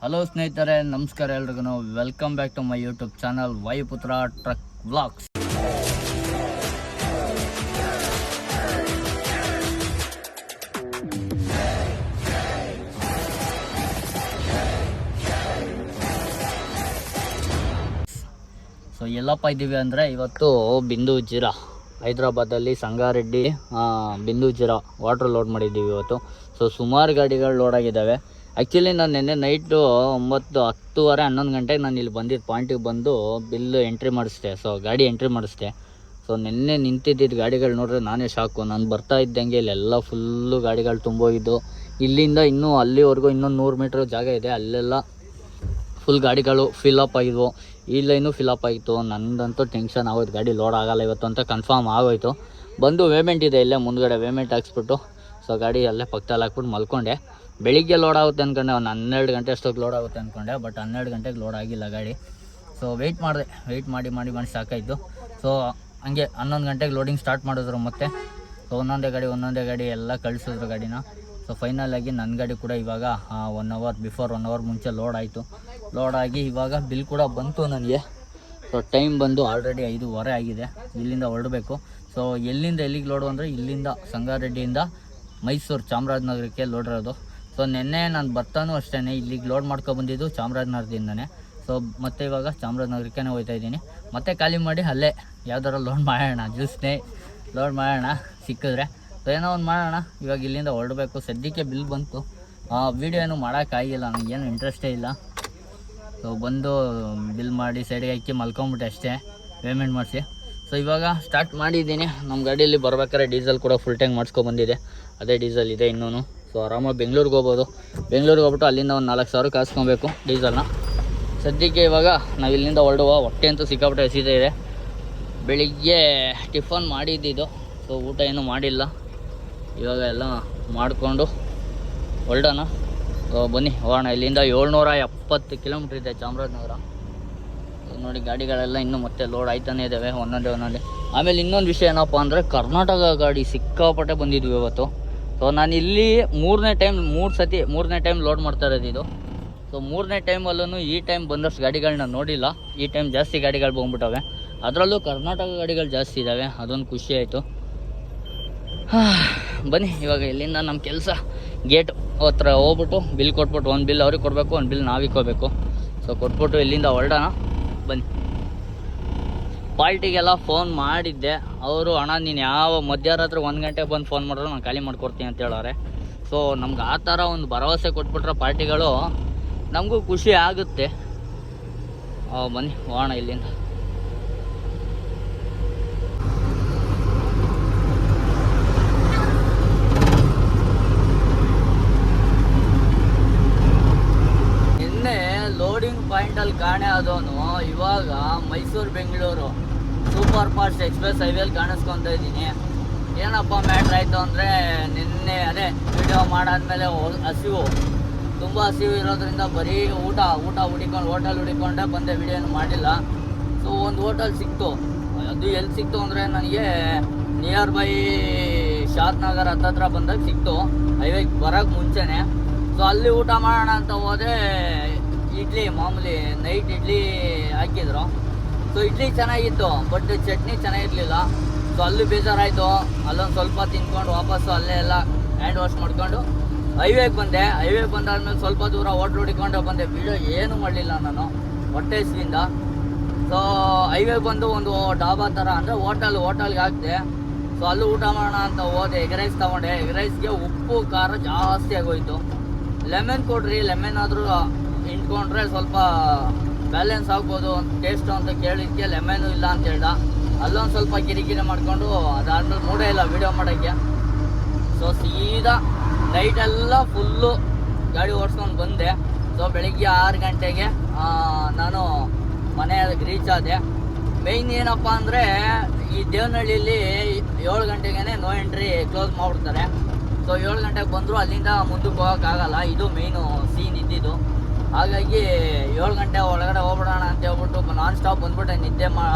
Hello ಸ್ನೇಹಿತರೆ, ನಮಸ್ಕಾರ ಎಲ್ರಿಗೂ. Welcome back to my YouTube channel Vayuputra truck vlogs. So ಎಲ್ಲಪ್ಪ ಇದ್ದೀವಿ ಅಂದರೆ ಇವತ್ತು ಬಿಂದು ಜೀರಾ ಹೈದ್ರಾಬಾದಲ್ಲಿ ಸಂಗಾರೆಡ್ಡಿ ಬಿಂದು ಜೀರಾ ವಾಟ್ರ್ ಲೋಡ್ ಮಾಡಿದ್ದೀವಿ ಇವತ್ತು. ಸೊ ಸುಮಾರು ಗಾಡಿಗಳು ಲೋಡ್ ಆಗಿದ್ದಾವೆ. ಆ್ಯಕ್ಚುಲಿ ನಾನು ನಿನ್ನೆ ನೈಟು 10:30 11 ಗಂಟೆಗೆ ನಾನು ಇಲ್ಲಿ ಬಂದಿದ್ದು ಪಾಯಿಂಟಿಗೆ ಬಂದು ಬಿಲ್ ಎಂಟ್ರಿ ಮಾಡಿಸ್ದೆ. ಸೊ ಗಾಡಿ ಎಂಟ್ರಿ ಮಾಡಿಸ್ದೆ. ಸೊ ನಿನ್ನೆ ನಿಂತಿದ್ದಿದ್ದು ಗಾಡಿಗಳು ನೋಡಿದ್ರೆ ನಾನೇ ಶಾಕು. ನಾನು ಬರ್ತಾ ಇದ್ದಂಗೆ ಇಲ್ಲೆಲ್ಲ ಫುಲ್ಲು ಗಾಡಿಗಳು ತುಂಬೋಗಿದ್ದು. ಇಲ್ಲಿಂದ ಇನ್ನೂ ಅಲ್ಲಿವರೆಗೂ ಇನ್ನೊಂದು 100 ಮೀಟ್ರ್ ಜಾಗ ಇದೆ, ಅಲ್ಲೆಲ್ಲ ಫುಲ್ ಗಾಡಿಗಳು ಫಿಲಪ್ ಆಗಿದ್ವು. ಈ ಲೈನು ಫಿಲಪ್ ಆಗಿತ್ತು. ನನ್ನದಂತೂ ಟೆನ್ಷನ್ ಆಗೋಯ್ತು, ಗಾಡಿ ಲೋಡ್ ಆಗೋಲ್ಲ ಇವತ್ತು ಅಂತ ಕನ್ಫರ್ಮ್ ಆಗೋಯ್ತು. ಬಂದು ವೇಮೆಂಟ್ ಇದೆ ಇಲ್ಲೇ ಮುಂದ್ಗಡೆ, ವೇಮೆಂಟ್ ಹಾಕ್ಸ್ಬಿಟ್ಟು ಸೊ ಗಾಡಿ ಅಲ್ಲೇ ಪಕ್ಕದಲ್ಲಿ ಹಾಕ್ಬಿಟ್ಟು ಮಲ್ಕೊಂಡೆ. ಬೆಳಿಗ್ಗೆ ಲೋಡ್ ಆಗುತ್ತೆ ಅಂದ್ಕೊಂಡೆ, ಒಂದು 12 ಗಂಟೆ ಅಷ್ಟೊತ್ತು ಲೋಡ್ ಆಗುತ್ತೆ ಅಂದ್ಕೊಂಡೆ. ಬಟ್ 12 ಗಂಟೆಗೆ ಲೋಡ್ ಆಗಿಲ್ಲ ಗಾಡಿ. ಸೊ ವೆಯ್ಟ್ ಮಾಡಿ ಸಾಕಾಯಿತು. ಸೊ ಹಂಗೆ 11 ಗಂಟೆಗೆ ಲೋಡಿಂಗ್ ಸ್ಟಾರ್ಟ್ ಮಾಡಿದ್ರು ಮತ್ತೆ. ಸೊ ಒಂದೊಂದೇ ಗಾಡಿ ಎಲ್ಲ ಕಳಿಸಿದ್ರು ಗಾಡಿನ. ಸೊ ಫೈನಲಾಗಿ ನನ್ನ ಗಾಡಿ ಕೂಡ ಇವಾಗ 1 ಅವರ್ ಮುಂಚೆ ಲೋಡ್ ಆಯಿತು. ಲೋಡ್ ಆಗಿ ಇವಾಗ ಬಿಲ್ ಕೂಡ ಬಂತು ನನಗೆ. ಸೊ ಟೈಮ್ ಬಂದು ಆಲ್ರೆಡಿ 5:30 ಆಗಿದೆ. ಇಲ್ಲಿಂದ ಹೊರಡಬೇಕು. ಸೊ ಎಲ್ಲಿಂದ ಎಲ್ಲಿಗೆ ಲೋಡು ಅಂದರೆ ಇಲ್ಲಿಂದ ಸಂಗಾರೆಡ್ಡಿಯಿಂದ ಮೈಸೂರು ಚಾಮರಾಜನಗರಕ್ಕೆ ಲೋಡ್ ಇರೋದು. ಸೊ ನಿನ್ನೆ ನಾನು ಬರ್ತಾನೂ ಅಷ್ಟೇ ಇಲ್ಲಿಗೆ ಲೋಡ್ ಮಾಡ್ಕೊಬಂದಿದ್ದು ಚಾಮರಾಜನಗರದಿಂದನೇ. ಸೊ ಮತ್ತೆ ಇವಾಗ ಚಾಮರಾಜನಗರಕ್ಕೆ ಹೋಗ್ತಾ ಇದ್ದೀನಿ. ಮತ್ತೆ ಖಾಲಿ ಮಾಡಿ ಅಲ್ಲೇ ಯಾವ್ದಾರ ಲೋಡ್ ಮಾಡೋಣ, ಜ್ಯೂಸ್ನೇ ಲೋಡ್ ಮಾಡೋಣ ಸಿಕ್ಕಿದ್ರೆ. ಸೊ ಏನೋ ಒಂದು ಮಾಡೋಣ. ಇವಾಗ ಇಲ್ಲಿಂದ ಹೊರಡಬೇಕು. ಸದ್ಯಕ್ಕೆ ಬಿಲ್ ಬಂತು. ವೀಡಿಯೋ ಏನು ಮಾಡೋಕ್ಕಾಗಿಲ್ಲ, ನನಗೇನು ಇಂಟ್ರೆಸ್ಟೇ ಇಲ್ಲ. ಸೊ ಬಂದು ಬಿಲ್ ಮಾಡಿ ಸೈಡಿಗೆ ಹಾಕಿ ಮಲ್ಕೊಂಬಿಟ್ಟೆ ಅಷ್ಟೇ, ಪೇಮೆಂಟ್ ಮಾಡಿಸಿ. ಸೊ ಇವಾಗ ಸ್ಟಾರ್ಟ್ ಮಾಡಿದ್ದೀನಿ. ನಮ್ಮ ಗಾಡಿಯಲ್ಲಿ ಬರ್ಬೇಕಾದ್ರೆ ಡೀಸೆಲ್ ಕೂಡ ಫುಲ್ ಟ್ಯಾಂಕ್ ಮಾಡಿಸ್ಕೊಬಂದಿದೆ. ಅದೇ ಡೀಸೆಲ್ ಇದೆ ಇನ್ನೂ. ಸೊ ಆರಾಮಾಗಿ ಬೆಂಗಳೂರಿಗೆ ಹೋಗ್ಬೋದು. ಬೆಂಗಳೂರಿಗೆ ಹೋಗ್ಬಿಟ್ಟು ಅಲ್ಲಿಂದ ಒಂದು 4,000 ಕಾಸ್ಕೊಬೇಕು ಡೀಸೆಲ್ನ. ಸದ್ಯಕ್ಕೆ ಇವಾಗ ನಾವು ಇಲ್ಲಿಂದ ಹೊರಡುವ. ಹೊಟ್ಟೆ ಅಂತೂ ಸಿಕ್ಕಾಪಟ್ಟೆ ಹಸಿದೆ ಇದೆ. ಬೆಳಿಗ್ಗೆ ಟಿಫನ್ ಮಾಡಿದ್ದಿದ್ದು. ಸೊ ಊಟ ಏನೂ ಮಾಡಿಲ್ಲ. ಇವಾಗ ಎಲ್ಲ ಮಾಡಿಕೊಂಡು ಹೊರಡೋಣ. ಸೊ ಬನ್ನಿ ಹೋಗೋಣ. ಇಲ್ಲಿಂದ 770 ಕಿಲೋಮೀಟ್ರ್ ಇದೆ ಚಾಮರಾಜನಗರ. ನೋಡಿ ಗಾಡಿಗಳೆಲ್ಲ ಇನ್ನೂ ಮತ್ತೆ ಲೋಡ್ ಆಯ್ತಾನೆ ಇದ್ದಾವೆ ಒಂದೊಂದೇ. ಆಮೇಲೆ ಇನ್ನೊಂದು ವಿಷಯ ಏನಪ್ಪ ಅಂದರೆ ಕರ್ನಾಟಕ ಗಾಡಿ ಸಿಕ್ಕಾಪಟ್ಟೆ ಬಂದಿದ್ವಿ ಇವತ್ತು. ಸೊ ನಾನು ಇಲ್ಲಿ ಮೂರನೇ ಟೈಮ್ ಲೋಡ್ ಮಾಡ್ತಾ ಇರೋದು ಇದು. ಸೊ ಮೂರನೇ ಟೈಮಲ್ಲೂ ಈ ಟೈಮ್ ಬಂದಷ್ಟು ಗಾಡಿಗಳನ್ನ ನೋಡಿಲ್ಲ. ಈ ಟೈಮ್ ಜಾಸ್ತಿ ಗಾಡಿಗಳು ಬಂದ್ಬಿಟ್ಟವೆ. ಅದರಲ್ಲೂ ಕರ್ನಾಟಕ ಗಾಡಿಗಳು ಜಾಸ್ತಿ ಇದ್ದಾವೆ. ಅದೊಂದು ಖುಷಿ ಆಯಿತು. ಬನ್ನಿ ಇವಾಗ ಇಲ್ಲಿಂದ ನಮ್ಮ ಕೆಲಸ ಗೇಟ್ ಹತ್ರ ಹೋಗ್ಬಿಟ್ಟು ಬಿಲ್ ಕೊಟ್ಬಿಟ್ಟು, ಒಂದು ಬಿಲ್ ಅವ್ರಿಗೆ ಕೊಡಬೇಕು, ಒಂದು ಬಿಲ್ ನಾವು ಇಕ್ಕೋಬೇಕು. ಸೊ ಕೊಟ್ಬಿಟ್ಟು ಇಲ್ಲಿಂದ ಹೊರಡೋಣ. ಬನ್ನಿ. ಪಾರ್ಟಿಗೆಲ್ಲ ಫೋನ್ ಮಾಡಿದ್ದೆ. ಅವರು ಅಣ್ಣ ನೀನು ಯಾವ ಮಧ್ಯರಾತ್ರಿ 1 ಗಂಟೆಗೆ ಬಂದು ಫೋನ್ ಮಾಡಿದ್ರು ನಾನು ಖಾಲಿ ಮಾಡ್ಕೊಡ್ತೀನಿ ಅಂತ ಹೇಳೋರೆ. ಸೊ ನಮ್ಗೆ ಆ ಥರ ಒಂದು ಭರವಸೆ ಕೊಟ್ಬಿಟ್ರೆ ಪಾರ್ಟಿಗಳು ನಮಗೂ ಖುಷಿ ಆಗುತ್ತೆ. ಬನ್ನಿ ಹೋಗೋಣ ಇಲ್ಲಿಂದ. ನಿನ್ನೆ ಲೋಡಿಂಗ್ ಪಾಯಿಂಟಲ್ಲಿ ಕಾಣೆ ಆದವನು ಇವಾಗ Mysuru Bengaluru super fast express ಹೈವೇಲಿ ಕಾಣಿಸ್ಕೊತಾ ಇದ್ದೀನಿ. ಏನಪ್ಪ ಮ್ಯಾಟ್ರ್ ಆಯಿತು ಅಂದರೆ, ನಿನ್ನೆ ಅದೇ ವಿಡಿಯೋ ಮಾಡಾದ್ಮೇಲೆ ತುಂಬ ಹಸಿವು ಇರೋದ್ರಿಂದ ಬರೀ ಊಟ ಹೋಟೆಲ್ ಹುಡಿಕೊಂಡೆ ಬಂದೆ. ವಿಡಿಯೋನು ಮಾಡಿಲ್ಲ. ಸೊ ಒಂದು ಹೋಟೆಲ್ ಸಿಕ್ತು. ಅದು ಎಲ್ಲಿ ಸಿಕ್ತು ಅಂದರೆ ನನಗೆ ನಿಯರ್ ಬೈ ಶಾದ್ನಗರ್ ಹತ್ತತ್ರ ಬಂದಾಗ ಸಿಕ್ತು, ಹೈವೇಗೆ ಬರೋಕ್ಕೆ ಮುಂಚೆನೇ. ಸೊ ಅಲ್ಲಿ ಊಟ ಮಾಡೋಣ ಅಂತ ಹೋದೆ. ಇಡ್ಲಿ ಮಾಮೂಲಿ ನೈಟ್ ಇಡ್ಲಿ ಹಾಕಿದ್ರು. ಸೊ ಇಡ್ಲಿ ಚೆನ್ನಾಗಿತ್ತು, ಬಟ್ ಚಟ್ನಿ ಚೆನ್ನಾಗಿರಲಿಲ್ಲ. ಸೊ ಅಲ್ಲಿ ಬೇಜಾರಾಯಿತು. ಅಲ್ಲೊಂದು ಸ್ವಲ್ಪ ತಿನ್ಕೊಂಡು ವಾಪಸ್ಸು ಅಲ್ಲೇ ಎಲ್ಲ ಹ್ಯಾಂಡ್ ವಾಶ್ ಮಾಡ್ಕೊಂಡು ಹೈವೇಗೆ ಬಂದೆ. ಹೈವೇಗೆ ಬಂದಾದ್ಮೇಲೆ ಸ್ವಲ್ಪ ದೂರ ಹೋಟ್ಲ್ ಹುಡಿಕೊಂಡು ಬಂದೆ. ವಿಡಿಯೋ ಏನೂ ಮಾಡಲಿಲ್ಲ ನಾನು ಹೊಟ್ಟೆ ಹಸಿವಿಂದ. ಸೊ ಹೈವೇಗೆ ಬಂದು ಒಂದು ಡಾಬಾ ಥರ ಅಂದರೆ ಹೋಟೆಲ್ಗೆ ಹಾಕಿದೆ. ಸೊ ಅಲ್ಲೂ ಊಟ ಮಾಡೋಣ ಅಂತ ಹೋದೆ. ಎಗ್ ರೈಸ್ ತೊಗೊಂಡೆ. ಎಗ್ ರೈಸ್ಗೆ ಉಪ್ಪು ಖಾರ ಜಾಸ್ತಿ ಆಗೋಯ್ತು. ಲೆಮನ್ ಕೊಡ್ರಿ, ಲೆಮನ್ ಆದರೂ ಇಂಟ್ಕೊಂಡ್ರೆ ಸ್ವಲ್ಪ ಬ್ಯಾಲೆನ್ಸ್ ಆಗ್ಬೋದು ಟೇಸ್ಟು ಅಂತ ಕೇಳಿದ್ದಕ್ಕೆ ಲೆಮನ್ನು ಇಲ್ಲ ಅಂತ ಹೇಳ್ದ. ಅಲ್ಲೊಂದು ಸ್ವಲ್ಪ ಕಿರಿಕಿರಿ ಮಾಡಿಕೊಂಡು ಅದಾದ್ಮೇಲೆ ಮೂಡೇ ಇಲ್ಲ ವೀಡಿಯೋ ಮಾಡೋಕ್ಕೆ. ಸೊ ಸೀದಾ ನೈಟೆಲ್ಲ ಫುಲ್ಲು ಗಾಡಿ ಓಡಿಸ್ಕೊಂಡು ಬಂದೆ. ಸೊ ಬೆಳಿಗ್ಗೆ 6 ಗಂಟೆಗೆ ನಾನು ಮನೆಗೆ ರೀಚ್ ಆದೆ. ಮೇಯ್ನ್ ಏನಪ್ಪ ಅಂದರೆ ಈ ದೇವನಹಳ್ಳಿಯಲ್ಲಿ 7 ಗಂಟೆಗೆ ನೋ ಎಂಟ್ರಿ ಕ್ಲೋಸ್ ಮಾಡಿಬಿಡ್ತಾರೆ. ಸೊ 7 ಗಂಟೆಗೆ ಬಂದರೂ ಅಲ್ಲಿಂದ ಮುಂದಕ್ಕೆ ಹೋಗೋಕ್ಕಾಗಲ್ಲ. ಇದು ಮೇಯ್ನು ಸೀನ್ ಇದ್ದಿದ್ದು. ಹಾಗಾಗಿ 7 ಗಂಟೆ ಒಳಗಡೆ ಹೋಗ್ಬಿಡೋಣ ಅಂತ ಹೇಳ್ಬಿಟ್ಟು ನಾನ್ ಸ್ಟಾಪ್ ಬಂದ್ಬಿಟ್ಟೆ, ನಿದ್ದೆ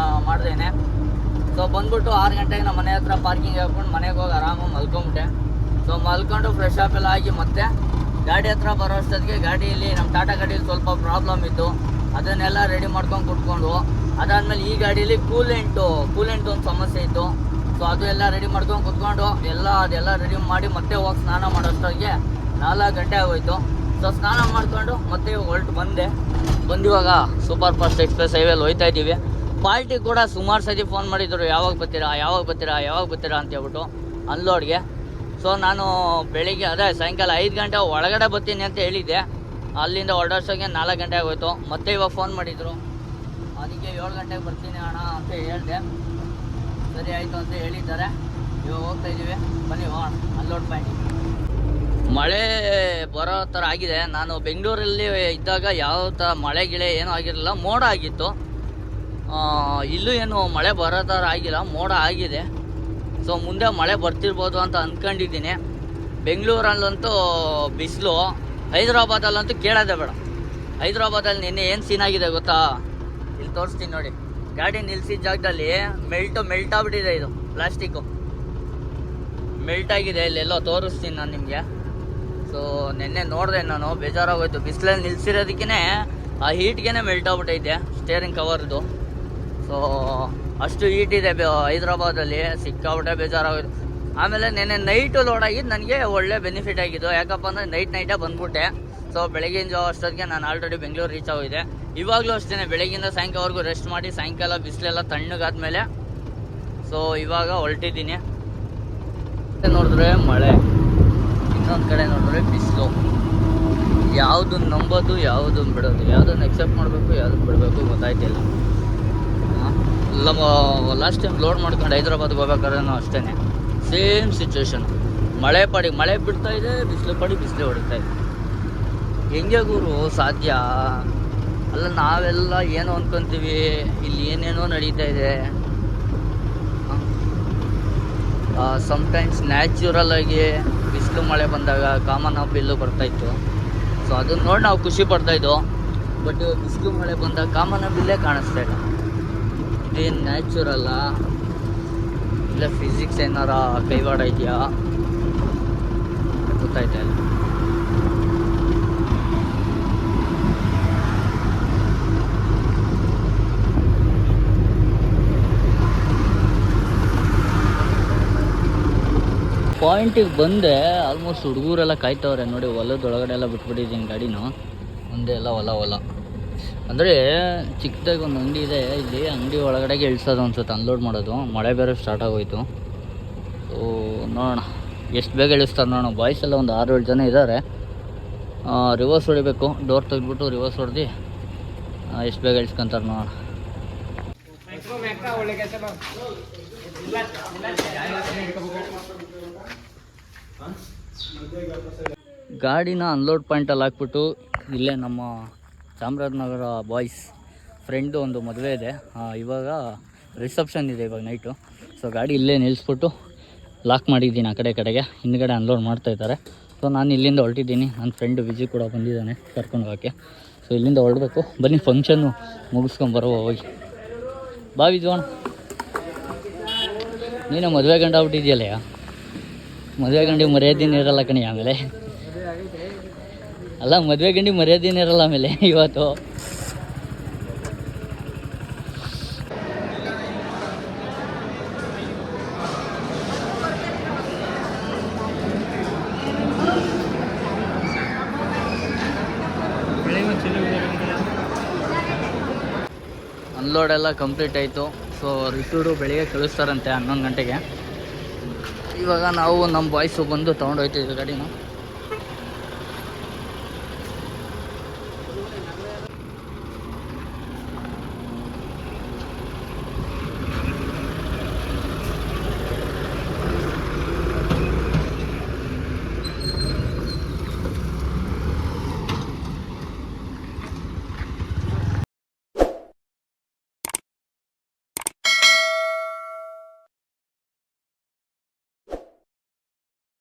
ಮಾಡ್ದೇನೆ. ಸೊ ಬಂದ್ಬಿಟ್ಟು 6 ಗಂಟೆಗೆ ನಮ್ಮ ಮನೆ ಹತ್ರ ಪಾರ್ಕಿಂಗ್ ಹಾಕ್ಕೊಂಡು ಮನೆಗೆ ಹೋಗಿ ಆರಾಮಾಗಿ ಮಲ್ಕೊಂಬಿಟ್ಟೆ. ಸೊ ಮಲ್ಕೊಂಡು ಫ್ರೆಶ್ ಅಪ್ ಎಲ್ಲ ಆಗಿ ಮತ್ತೆ ಗಾಡಿ ಹತ್ರ ಬರೋ ಅಷ್ಟೊತ್ತಿಗೆ ಗಾಡಿಯಲ್ಲಿ ನಮ್ಮ ಟಾಟಾ ಗಾಡಿಯಲ್ಲಿ ಸ್ವಲ್ಪ ಪ್ರಾಬ್ಲಮ್ ಇತ್ತು. ಅದನ್ನೆಲ್ಲ ರೆಡಿ ಮಾಡ್ಕೊಂಡು ಕುತ್ಕೊಂಡು, ಅದಾದಮೇಲೆ ಈ ಗಾಡೀಲಿ ಕೂಲೆಂಟು ಒಂದು ಸಮಸ್ಯೆ ಇತ್ತು. ಸೊ ಅದು ಎಲ್ಲ ರೆಡಿ ಮಾಡ್ಕೊಂಡು ಕುತ್ಕೊಂಡು ಅದೆಲ್ಲ ರೆಡಿ ಮಾಡಿ ಮತ್ತೆ ಹೋಗಿ ಸ್ನಾನ ಮಾಡೋಷ್ಟೊತ್ತಿಗೆ 4 ಗಂಟೆ ಆಗೋಯ್ತು. ಸೊ ಸ್ನಾನ ಮಾಡಿಕೊಂಡು ಮತ್ತೆ ಹೊರಟು ಬಂದಿವಾಗ ಸೂಪರ್ ಫಾಸ್ಟ್ ಎಕ್ಸ್ಪ್ರೆಸ್ ಹೈವೇಲಿ ಹೋಗ್ತಾ ಇದ್ದೀವಿ. ಪಾರ್ಟಿ ಕೂಡ ಸುಮಾರು ಸತಿ ಫೋನ್ ಮಾಡಿದ್ರು, ಯಾವಾಗ ಬರ್ತೀರಾ ಅಂತ ಹೇಳ್ಬಿಟ್ಟು ಅನ್ಲೋಡ್ಗೆ. ಸೊ ನಾನು ಬೆಳಿಗ್ಗೆ ಸಾಯಂಕಾಲ 5 ಗಂಟೆ ಒಳಗಡೆ ಬರ್ತೀನಿ ಅಂತ ಹೇಳಿದ್ದೆ. ಅಲ್ಲಿಂದ ಹೊರಡೋಷ್ಟೊತ್ತಿಗೆ 4 ಗಂಟೆ ಆಗೋಯ್ತು. ಮತ್ತೆ ಇವಾಗ ಫೋನ್ ಮಾಡಿದರು, ಅದಕ್ಕೆ 7 ಗಂಟೆಗೆ ಬರ್ತೀನಿ ಅಣ್ಣ ಅಂತ ಹೇಳಿದೆ. ಸರಿ ಆಯಿತು ಅಂತ ಹೇಳಿದ್ದಾರೆ. ಇವಾಗ ಹೋಗ್ತಾ ಇದ್ದೀವಿ, ಬನ್ನಿ ಹೋಗೋಣ ಅನ್ಲೋಡ್ ಪಾಯಿಂಟ್. ಮಳೆ ಬರೋ ಥರ ಆಗಿದೆ. ನಾನು ಬೆಂಗಳೂರಲ್ಲಿ ಇದ್ದಾಗ ಯಾವ ಥರ ಮಳೆ ಗಿಳೆ ಏನೂ ಆಗಿರಲಿಲ್ಲ, ಮೋಡ ಆಗಿತ್ತು. ಇಲ್ಲೂ ಏನು ಮಳೆ ಬರೋ ಥರ ಆಗಿಲ್ಲ, ಮೋಡ ಆಗಿದೆ. ಸೊ ಮುಂದೆ ಮಳೆ ಬರ್ತಿರ್ಬೋದು ಅಂತ ಅಂದ್ಕೊಂಡಿದ್ದೀನಿ. ಬೆಂಗಳೂರಲ್ಲಂತೂ ಬಿಸಿಲು, ಹೈದ್ರಾಬಾದಲ್ಲಂತೂ ಕೇಳೋದೇ ಬೇಡ. ಹೈದ್ರಾಬಾದಲ್ಲಿ ನಿನ್ನೆ ಏನು ಸೀನ್ ಆಗಿದೆ ಗೊತ್ತಾ? ಇಲ್ಲಿ ತೋರಿಸ್ತೀನಿ ನೋಡಿ. ಗಾಡಿ ನಿಲ್ಸಿದ ಜಾಗದಲ್ಲಿ ಮೆಲ್ಟ್ ಆಗ್ಬಿಟ್ಟಿದೆ. ಇದು ಪ್ಲಾಸ್ಟಿಕ್ಕು ಮೆಲ್ಟ್ ಆಗಿದೆ. ಇಲ್ಲೆಲ್ಲೋ ತೋರಿಸ್ತೀನಿ ನಾನು ನಿಮಗೆ. ಸೊ ನಿನ್ನೆ ನೋಡಿದೆ ನಾನು, ಬೇಜಾರಾಗೋಯ್ತು. ಬಿಸಿಲಲ್ಲಿ ನಿಲ್ಸಿರೋದಕ್ಕೇ ಆ ಹೀಟ್ಗೆ ಮೆಲ್ಟ್ ಆಗ್ಬಿಟ್ಟೈತೆ ಸ್ಟೇರಿಂಗ್ ಕವರ್ದು. ಸೊ ಅಷ್ಟು ಹೀಟ್ ಇದೆ ಹೈದ್ರಾಬಾದಲ್ಲಿ, ಸಿಕ್ಕಾಬಿಟ್ಟೆ ಬೇಜಾರಾಗೋಯ್ತು. ಆಮೇಲೆ ನೆನ್ನೆ ನೈಟು ಲೋಡ್ ಆಗಿದ್ದು ನನಗೆ ಒಳ್ಳೆ ಬೆನಿಫಿಟ್ ಆಗಿದ್ದು. ಯಾಕಪ್ಪ ಅಂದರೆ ನೈಟೇ ಬಂದ್ಬಿಟ್ಟೆ. ಸೊ ಬೆಳಗಿನ ಜಾವ ಅಷ್ಟೊತ್ತಿಗೆ ನಾನು ಆಲ್ರೆಡಿ ಬೆಂಗಳೂರು ರೀಚ್ ಆಗಿದೆ. ಇವಾಗಲೂ ಅಷ್ಟೇ, ಬೆಳಗಿಂದ ಸಾಯಂಕಾಲವರೆಗೂ ರೆಸ್ಟ್ ಮಾಡಿ ಸಾಯಂಕಾಲ ಬಿಸಿಲೆಲ್ಲ ತಣ್ಣಗಾದ್ಮೇಲೆ ಸೊ ಇವಾಗ ಹೊರಟಿದ್ದೀನಿ. ನೋಡಿದ್ರೆ ಮಳೆ, ಇನ್ನೊಂದು ಕಡೆ ನೋಡಿದ್ರೆ ಬಿಸಿಲು. ಯಾವುದನ್ನು ನಂಬೋದು, ಯಾವುದನ್ನು ಬಿಡೋದು, ಯಾವುದನ್ನು ಎಕ್ಸೆಪ್ಟ್ ಮಾಡಬೇಕು, ಯಾವುದನ್ನು ಬಿಡಬೇಕು ಗೊತ್ತಾಯ್ತಿಲ್ಲ. ಲಾಸ್ಟ್ ಟೈಮ್ ಲೋಡ್ ಮಾಡ್ಕೊಂಡು ಹೈದ್ರಾಬಾದ್ಗೆ ಹೋಗ್ಬೇಕಾದ್ರೂ ಅಷ್ಟೇ ಸೇಮ್ ಸಿಚುವೇಶನ್. ಮಳೆ ಬಿಡ್ತಾ ಇದೆ, ಬಿಸಿಲು ಹೊಡಿತಾ ಇದೆ. ಹೆಂಗೆ ಗುರು ಸಾಧ್ಯ? ಅಲ್ಲ, ನಾವೆಲ್ಲ ಏನೋ ಅಂದ್ಕೊತೀವಿ, ಇಲ್ಲಿ ಏನೇನೋ ನಡೀತಾ ಇದೆ. ಸಮ್ಟೈಮ್ಸ್ ನ್ಯಾಚುರಲಾಗಿ ಬಿಸಿಲು ಮಳೆ ಬಂದಾಗ ಕಾಮನ್ ಆಫ್ ಬಿಲ್ಲು ಬರ್ತಾಯಿತ್ತು. ಸೊ ಅದನ್ನ ನೋಡಿ ನಾವು ಖುಷಿ ಪಡ್ತಾಯಿದ್ದೋ. ಬಟ್ ಬಿಸಿಲು ಮಳೆ ಬಂದಾಗ ಕಾಮನ್ ಆಫ್ ಬಿಲ್ಲೇ ಕಾಣಿಸ್ತಾ ಇಲ್ಲ. ಇದೇನು ನ್ಯಾಚುರಲ್ಲ ಇಲ್ಲ ಫಿಸಿಕ್ಸ್ ಏನಾರ ಕೈವಾಡ ಇದೆಯಾ ಗೊತ್ತಾಯ್ತಾ ಇಲ್ಲ. ಪಾಯಿಂಟಿಗೆ ಬಂದೆ. ಆಲ್ಮೋಸ್ಟ್ ಹುಡುಗರೆಲ್ಲ ಕಾಯ್ತವ್ರೆ ನೋಡಿ. ಹೊಲದೊಳಗಡೆ ಎಲ್ಲ ಬಿಟ್ಬಿಟ್ಟಿದ್ದೀನಿ ಗಾಡಿನೂ. ಮುಂದೆ ಎಲ್ಲ ಹೊಲ ಅಂದರೆ ಚಿಕ್ಕದಾಗಿ ಒಂದು ಅಂಗಡಿ ಇದೆ. ಇಲ್ಲಿ ಅಂಗಡಿ ಒಳಗಡೆಗೆ ಇಳಿಸೋದು ಅನ್ಸುತ್ತೆ, ಅನ್ಲೋಡ್ ಮಾಡೋದು. ಮಳೆ ಬೇರೆ ಸ್ಟಾರ್ಟ್ ಆಗೋಯ್ತು. ಸೊ ನೋಡೋಣ ಎಷ್ಟು ಬೇಗ ಇಳಿಸ್ತಾರೆ ನೋಡೋಣ. ಬಾಯ್ಸ್ ಎಲ್ಲ ಒಂದು 6-7 ಜನ ಇದ್ದಾರೆ. ರಿವರ್ಸ್ ಹೊಡಿಬೇಕು, ಡೋರ್ ತೆಗೆದ್ಬಿಟ್ಟು ರಿವರ್ಸ್ ಹೊಡೆದು ಎಷ್ಟು ಬೇಗ ಇಳಿಸ್ಕೊಂತಾರೆ ನೋಡೋಣ. ಗಾಡಿನ ಅನ್ಲೋಡ್ ಪಾಯಿಂಟಲ್ಲಿ ಹಾಕ್ಬಿಟ್ಟು ಇಲ್ಲೇ ನಮ್ಮ ಚಾಮರಾಜನಗರ ಬಾಯ್ಸ್ ಫ್ರೆಂಡು ಒಂದು ಮದುವೆ ಇದೆ. ಇವಾಗ ರಿಸೆಪ್ಷನ್ ಇದೆ ಇವಾಗ ನೈಟು. ಸೊ ಗಾಡಿ ಇಲ್ಲೇ ನಿಲ್ಲಿಸ್ಬಿಟ್ಟು ಲಾಕ್ ಮಾಡಿದ್ದೀನಿ. ಆ ಕಡೆಗೆ ಹಿಂದ್ಗಡೆ ಅನ್ಲೋಡ್ ಮಾಡ್ತಾಯಿದ್ದಾರೆ. ಸೊ ನಾನು ಇಲ್ಲಿಂದ ಹೊರಟಿದ್ದೀನಿ. ನನ್ನ ಫ್ರೆಂಡು ವಿಜಯ್ ಕೂಡ ಬಂದಿದ್ದಾನೆ ಕರ್ಕೊಂಡು ಹೋಗೋಕ್ಕೆ. ಸೊ ಇಲ್ಲಿಂದ ಹೊರಡಬೇಕು. ಬನ್ನಿ ಫಂಕ್ಷನ್ನು ಮುಗಿಸ್ಕೊಂಬರುವ ಹೋಗಿ. ಬಾ ವಿಜೋಣ, ನೀನು ಮದುವೆ ಗಂಡ ಆಗ್ಬಿಟ್ಟಿದ್ಯಲ್ಲ. ಮದುವೆ ಗಂಡಿಗೆ ಮರ್ಯಾದಿನ ಇರಲ್ಲ ಕಣಿ. ಆಮೇಲೆ ಅಲ್ಲ, ಮದುವೆ ಗಂಡಿಗೆ ಮರ್ಯಾದಿನ ಇರಲ್ಲ ಆಮೇಲೆ. ಇವತ್ತು ಅನ್ಲೋಡ್ ಎಲ್ಲ ಕಂಪ್ಲೀಟ್ ಆಯಿತು. ಸೊ ರಿಸೀವ್ಡು ಬೆಳಿಗ್ಗೆ ಕಳಿಸ್ತಾರಂತೆ 11 ಗಂಟೆಗೆ. ಇವಾಗ ನಾವು ನಮ್ಮ ಬಾಯ್ಸು ಬಂದು ತೊಗೊಂಡೋಗ್ತಿದ್ವಿ ಗಾಡಿನ.